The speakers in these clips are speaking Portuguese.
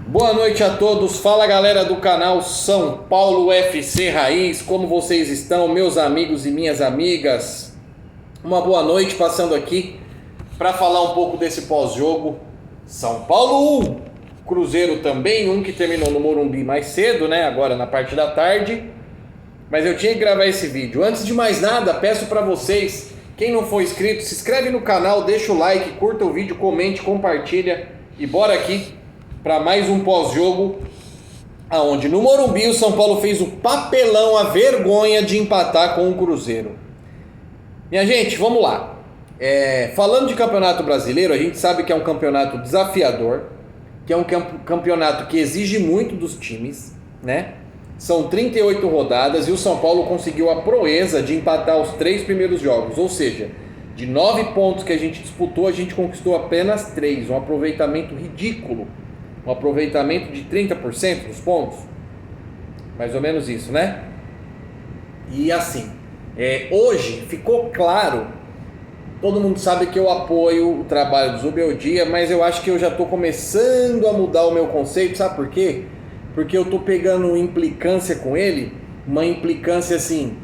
Boa noite a todos, fala galera do canal São Paulo FC Raiz, como vocês estão, meus amigos e minhas amigas? Uma boa noite passando aqui para falar um pouco desse pós-jogo. São Paulo 1, Cruzeiro também, um que terminou no Morumbi mais cedo, né, agora na parte da tarde. Mas eu tinha que gravar esse vídeo. Antes de mais nada, peço para vocês, quem não for inscrito, se inscreve no canal, deixa o like, curta o vídeo, comente, compartilha e bora aqui para mais um pós-jogo, aonde no Morumbi o São Paulo fez o papelão, a vergonha de empatar com o Cruzeiro. Minha gente, vamos lá. Falando de campeonato brasileiro, a gente sabe que é um campeonato desafiador, que é um campeonato que exige muito dos times, né? São 38 rodadas e o São Paulo conseguiu a proeza de empatar os 3 primeiros jogos, ou seja, de 9 pontos que a gente disputou, a gente conquistou apenas 3, um aproveitamento ridículo. Um aproveitamento de 30% dos pontos. Mais ou menos isso, né? E assim, hoje ficou claro. Todo mundo sabe que eu apoio o trabalho do Zubeldia, mas eu acho que eu já estou começando a mudar o meu conceito. Sabe por quê? Porque eu estou pegando implicância com ele. Uma implicância assim,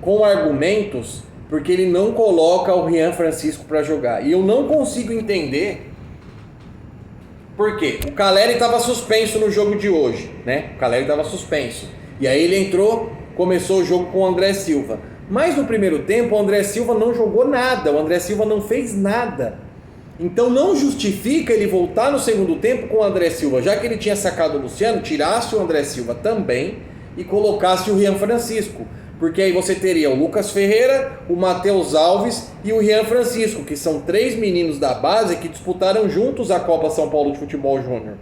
com argumentos, porque ele não coloca o Rian Francisco para jogar. E eu não consigo entender. Por quê? O Caleri estava suspenso no jogo de hoje, né? O Caleri estava suspenso. E aí ele entrou, começou o jogo com o André Silva. Mas no primeiro tempo o André Silva não jogou nada, o André Silva não fez nada. Então não justifica ele voltar no segundo tempo com o André Silva, já que ele tinha sacado o Luciano, tirasse o André Silva também e colocasse o Rian Francisco. Porque aí você teria o Lucas Ferreira, o Matheus Alves e o Rian Francisco, que são 3 meninos da base que disputaram juntos a Copa São Paulo de Futebol Júnior.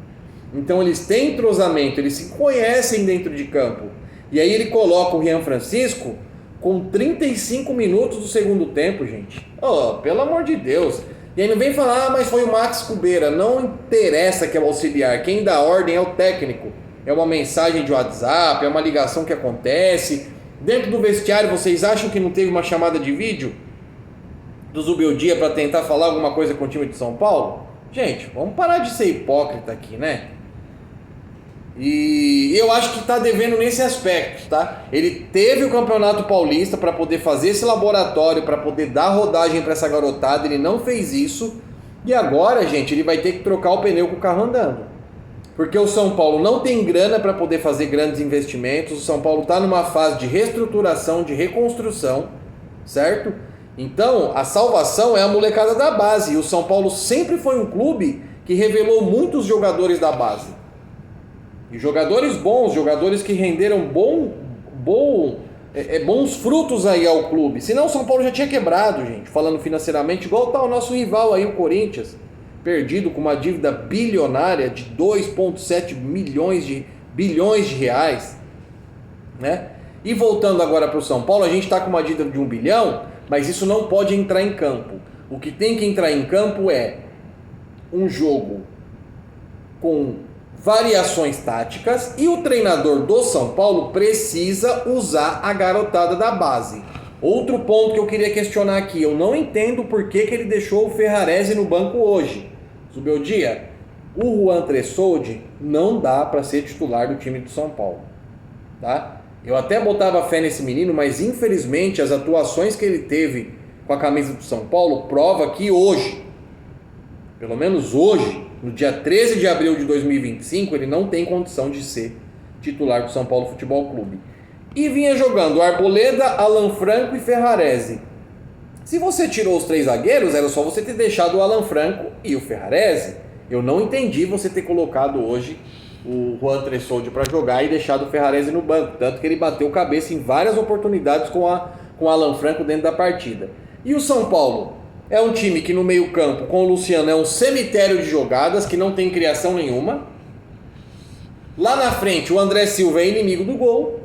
Então eles têm entrosamento, eles se conhecem dentro de campo. E aí ele coloca o Rian Francisco com 35 minutos do segundo tempo, gente. Oh, pelo amor de Deus. E aí não vem falar, mas foi o Max Cubeira. Não interessa que é o auxiliar, quem dá ordem é o técnico. É uma mensagem de WhatsApp, é uma ligação que acontece. Dentro do vestiário, vocês acham que não teve uma chamada de vídeo do Zubeldia para tentar falar alguma coisa com o time de São Paulo? Gente, vamos parar de ser hipócrita aqui, né? E eu acho que está devendo nesse aspecto, tá? Ele teve o Campeonato Paulista para poder fazer esse laboratório, para poder dar rodagem para essa garotada, ele não fez isso. E agora, gente, ele vai ter que trocar o pneu com o carro andando. Porque o São Paulo não tem grana para poder fazer grandes investimentos. O São Paulo está numa fase de reestruturação, de reconstrução, certo? Então, a salvação é a molecada da base. E o São Paulo sempre foi um clube que revelou muitos jogadores da base. E jogadores bons, jogadores que renderam bons frutos aí ao clube. Senão o São Paulo já tinha quebrado, gente, falando financeiramente, igual tá o nosso rival aí, o Corinthians. Perdido com uma dívida bilionária de 2,7 bilhões de reais, né? E voltando agora para o São Paulo, a gente está com uma dívida de 1 bilhão, mas isso não pode entrar em campo. O que tem que entrar em campo é um jogo com variações táticas e o treinador do São Paulo precisa usar a garotada da base. Outro ponto que eu queria questionar aqui, eu não entendo por que ele deixou o Ferrarese no banco hoje. Zubeldia, o Juan Tressoldi não dá para ser titular do time do São Paulo, tá? Eu até botava fé nesse menino, mas infelizmente as atuações que ele teve com a camisa do São Paulo prova que hoje, pelo menos hoje, no dia 13 de abril de 2025, ele não tem condição de ser titular do São Paulo Futebol Clube. E vinha jogando Arboleda, Alan Franco e Ferrarese. Se você tirou os 3 zagueiros, era só você ter deixado o Alan Franco e o Ferrarese. Eu não entendi você ter colocado hoje o Juan Tressoldi para jogar e deixado o Ferrarese no banco. Tanto que ele bateu cabeça em várias oportunidades com o Alan Franco dentro da partida. E o São Paulo é um time que no meio campo, com o Luciano, é um cemitério de jogadas, que não tem criação nenhuma. Lá na frente, o André Silva é inimigo do gol.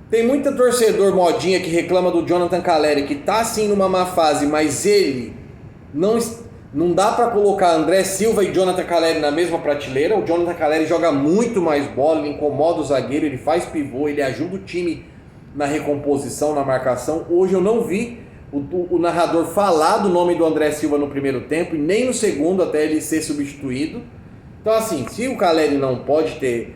Tem muita torcedor modinha que reclama do Jonathan Caleri, que tá assim numa má fase, mas ele não dá para colocar André Silva e Jonathan Caleri na mesma prateleira. O Jonathan Caleri joga muito mais bola, ele incomoda o zagueiro, ele faz pivô, ele ajuda o time na recomposição, na marcação. Hoje eu não vi o narrador falar do nome do André Silva no primeiro tempo e nem no segundo, até ele ser substituído. Então assim, se o Caleri não pode ter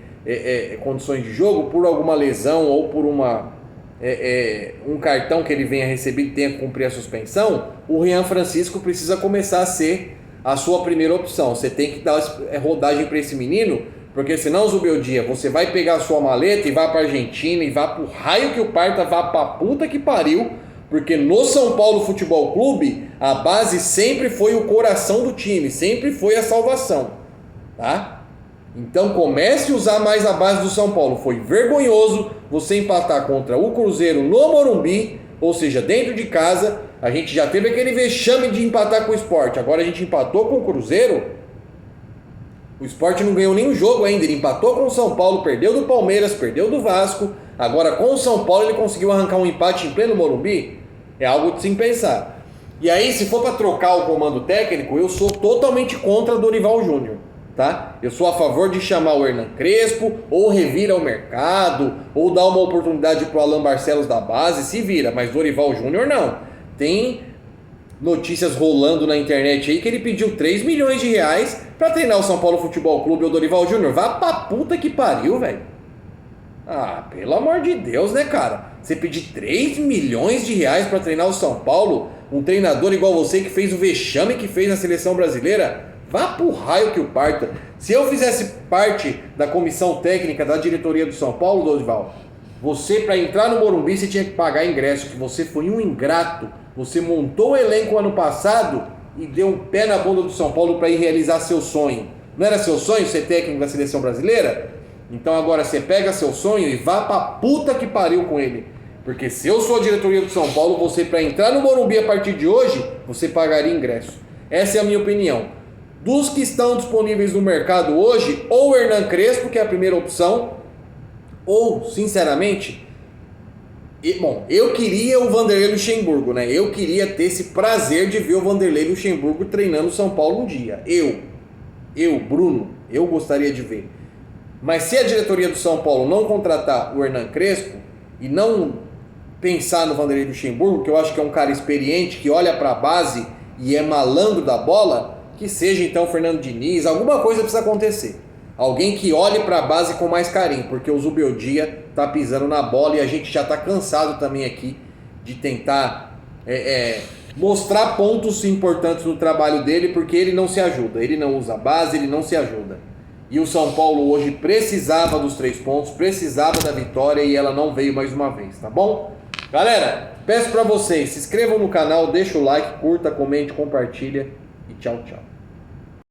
condições de jogo por alguma lesão ou por um cartão que ele venha receber e tenha que cumprir a suspensão, o Rian Francisco precisa começar a ser a sua primeira opção. Você tem que dar rodagem para esse menino, porque senão, Zubeldia, você vai pegar a sua maleta e vai para Argentina e vai pro raio que o parta, vá pra puta que pariu, porque no São Paulo Futebol Clube a base sempre foi o coração do time, sempre foi a salvação, tá? Então comece a usar mais a base do São Paulo. Foi vergonhoso você empatar contra o Cruzeiro no Morumbi, ou seja, dentro de casa. A gente já teve aquele vexame de empatar com o Sport, agora a gente empatou com o Cruzeiro. O Sport não ganhou nenhum jogo ainda, ele empatou com o São Paulo, perdeu do Palmeiras, perdeu do Vasco. Agora com o São Paulo ele conseguiu arrancar um empate em pleno Morumbi. É algo de se pensar. E aí, se for para trocar o comando técnico, eu sou totalmente contra o Dorival Júnior, tá? Eu sou a favor de chamar o Hernan Crespo, ou revira o mercado, ou dar uma oportunidade pro Alan Barcelos da base, se vira. Mas Dorival Júnior não. Tem notícias rolando na internet aí que ele pediu 3 milhões de reais para treinar o São Paulo Futebol Clube ou Dorival Júnior. Vá pra puta que pariu, velho. Ah, pelo amor de Deus, né, cara? Você pedir 3 milhões de reais para treinar o São Paulo, um treinador igual você que fez o vexame que fez na seleção brasileira, vá pro raio que o parta. Se eu fizesse parte da comissão técnica da diretoria do São Paulo, Dorival, você, para entrar no Morumbi, você tinha que pagar ingresso, que você foi um ingrato. Você montou o elenco ano passado e deu um pé na bunda do São Paulo para ir realizar seu sonho. Não era seu sonho ser técnico da seleção brasileira? Então agora você pega seu sonho e vá pra puta que pariu com ele. Porque se eu sou a diretoria do São Paulo, você, para entrar no Morumbi a partir de hoje, você pagaria ingresso. Essa é a minha opinião. Dos que estão disponíveis no mercado hoje, ou o Hernan Crespo, que é a primeira opção, ou, sinceramente, bom, eu queria o Vanderlei Luxemburgo, né? Eu queria ter esse prazer de ver o Vanderlei Luxemburgo treinando o São Paulo um dia. Eu, Bruno, eu gostaria de ver. Mas se a diretoria do São Paulo não contratar o Hernan Crespo e não pensar no Vanderlei Luxemburgo, que eu acho que é um cara experiente, que olha para a base e é malandro da bola, que seja então o Fernando Diniz, alguma coisa precisa acontecer. Alguém que olhe para a base com mais carinho, porque o Zubeldia tá pisando na bola e a gente já tá cansado também aqui de tentar mostrar pontos importantes no trabalho dele, porque ele não se ajuda, ele não usa a base, ele não se ajuda. E o São Paulo hoje precisava dos 3 pontos, precisava da vitória e ela não veio mais uma vez, tá bom? Galera, peço para vocês, se inscrevam no canal, deixa o like, curta, comente, compartilha e tchau, tchau.